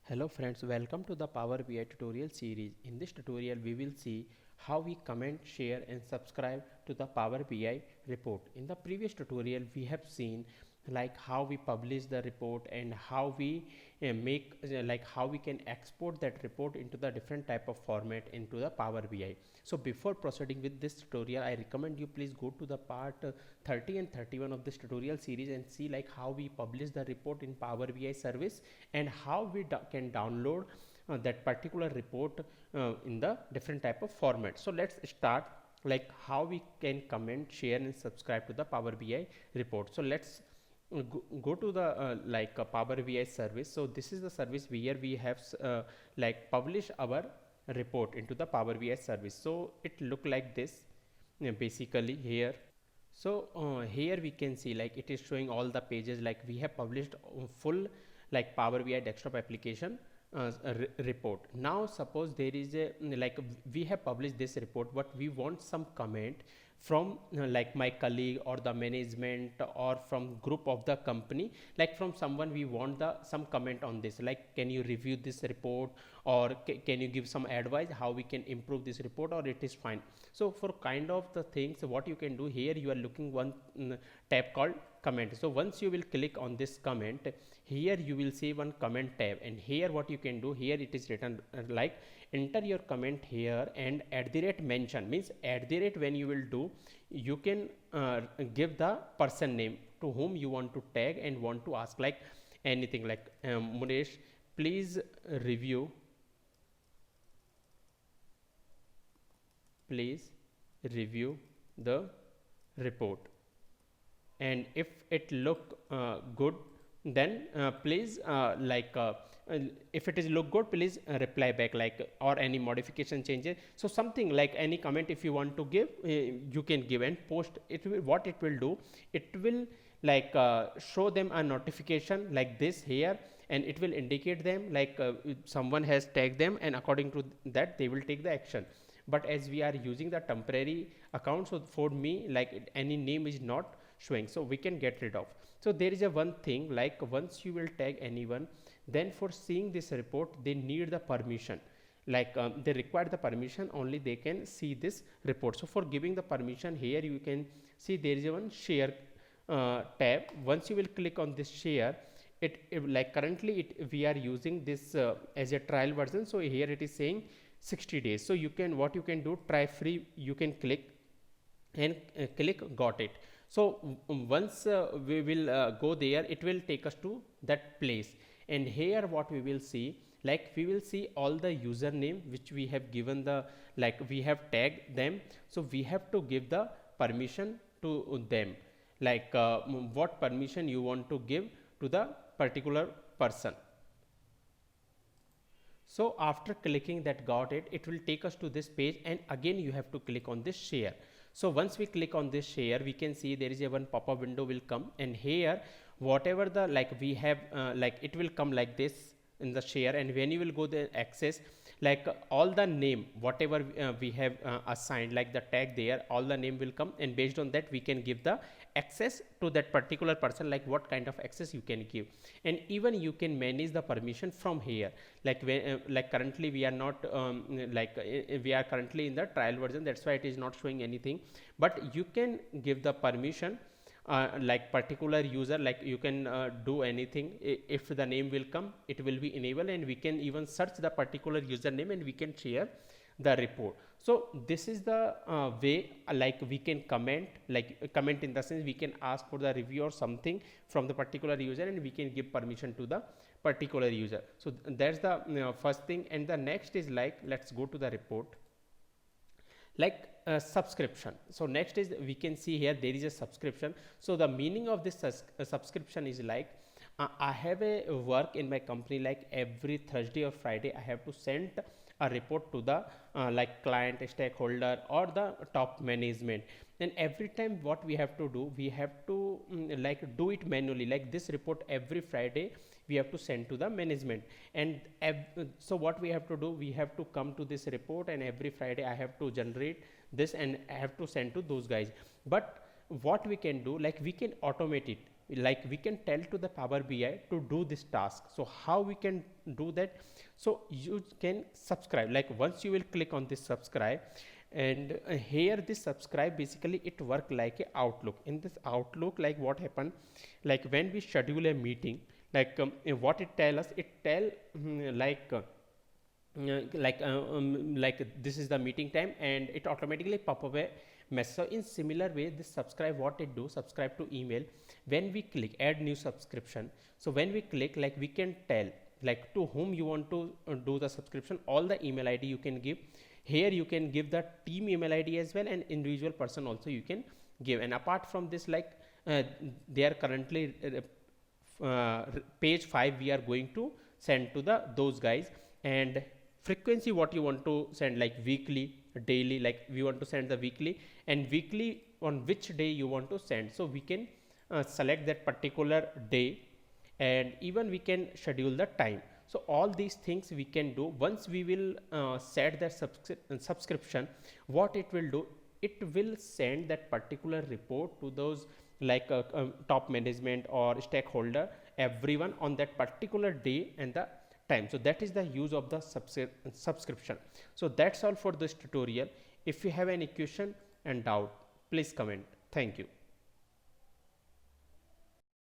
Hello friends, welcome to the Power BI tutorial series. In this tutorial, we will see how we comment, share and subscribe to the Power BI report. In the previous tutorial, we have seen like how we publish the report and how we make like how we can export that report into the different type of format into the Power BI. So before proceeding with this tutorial, I recommend you please go to the part 30 and 31 of this tutorial series and see like how we publish the report in Power BI service and how we can download that particular report in the different type of format. So let's start like how we can comment, share and subscribe to the Power BI report. So let's go to the Power BI service. So this is the service where we have like publish our report into the Power BI service. So it look like this basically here. So here we can see like it is showing all the pages like we have published full like Power BI desktop application report. Now suppose there is a like we have published this report but we want some comment from like my colleague or the management or from group of the company, like from someone we want the some comment on this, like can you review this report or can you give some advice how we can improve this report or it is fine. So for kind of the things what you can do here, you are looking one tab called comment. So once you will click on this comment, here you will see one comment tab and here what you can do, here it is written like enter your comment here and at the rate mention, means at the rate when you will do, you can give the person name to whom you want to tag and want to ask like anything like Munesh, please review the report, and if it look good then please if it is look good, please reply back like or any modification changes. So something like any comment if you want to give, you can give and post it. What it will do, it will like show them a notification like this here and it will indicate them like someone has tagged them and according to that they will take the action. But as we are using the temporary account, so for me like any name is not showing, so we can get rid of. So there is a one thing like once you will tag anyone, then for seeing this report they need the permission, like they require the permission, only they can see this report. So for giving the permission, here you can see there is a one share tab. Once you will click on this share, it like currently we are using this as a trial version, so here it is saying 60 days. So you can, what you can do, try free, you can click and click got it. So once we will go there, it will take us to that place and here what we will see, like we will see all the username which we have given the, like we have tagged them, so we have to give the permission to them, like what permission you want to give to the particular person. So after clicking that got it, it will take us to this page and again you have to click on this share. So once we click on this share, we can see there is a one pop-up window will come and here whatever the like we have like it will come like this in the share, and when you will go the access, like all the name whatever we have assigned like the tag there, all the name will come and based on that we can give the access to that particular person, like what kind of access you can give. And even you can manage the permission from here, like when like currently we are not we are currently in the trial version, that's why it is not showing anything, but you can give the permission like particular user, like you can do anything. If the name will come, it will be enabled and we can even search the particular username and we can share the report. So this is the way like we can comment, like comment in the sense we can ask for the review or something from the particular user and we can give permission to the particular user. So that's the first thing. And the next is like, let's go to the report, like subscription. So next is we can see here there is a subscription. So the meaning of this subscription is like I have a work in my company, like every Thursday or Friday I have to send a report to the like client, stakeholder or the top management, and every time what we have to do, we have to like do it manually, like this report every Friday we have to send to the management. And so what we have to do, we have to come to this report and every Friday I have to generate this and I have to send to those guys. But what we can do, like we can automate it, like we can tell to the Power BI to do this task. So how we can do that? So you can subscribe, like once you will click on this subscribe, and here this subscribe basically it work like a Outlook. In this Outlook, like what happened, like when we schedule a meeting, like what it tell us, it tell like this is the meeting time, and it automatically pop up a message. So in similar way, this subscribe, what it do, subscribe to email, when we click add new subscription, so when we click, like we can tell like to whom you want to do the subscription, all the email ID you can give. Here you can give the team email ID as well, and individual person also you can give. And apart from this, like they are currently page 5 we are going to send to the those guys. And frequency, what you want to send, like weekly, daily, like we want to send the weekly, and weekly on which day you want to send. So we can select that particular day, and even we can schedule the time. So all these things we can do. Once we will set the subscription, what it will do, it will send that particular report to those like top management or stakeholder, everyone on that particular day and the time. So that is the use of the subscription. So that's all for this tutorial. If you have any question and doubt, please comment. Thank you.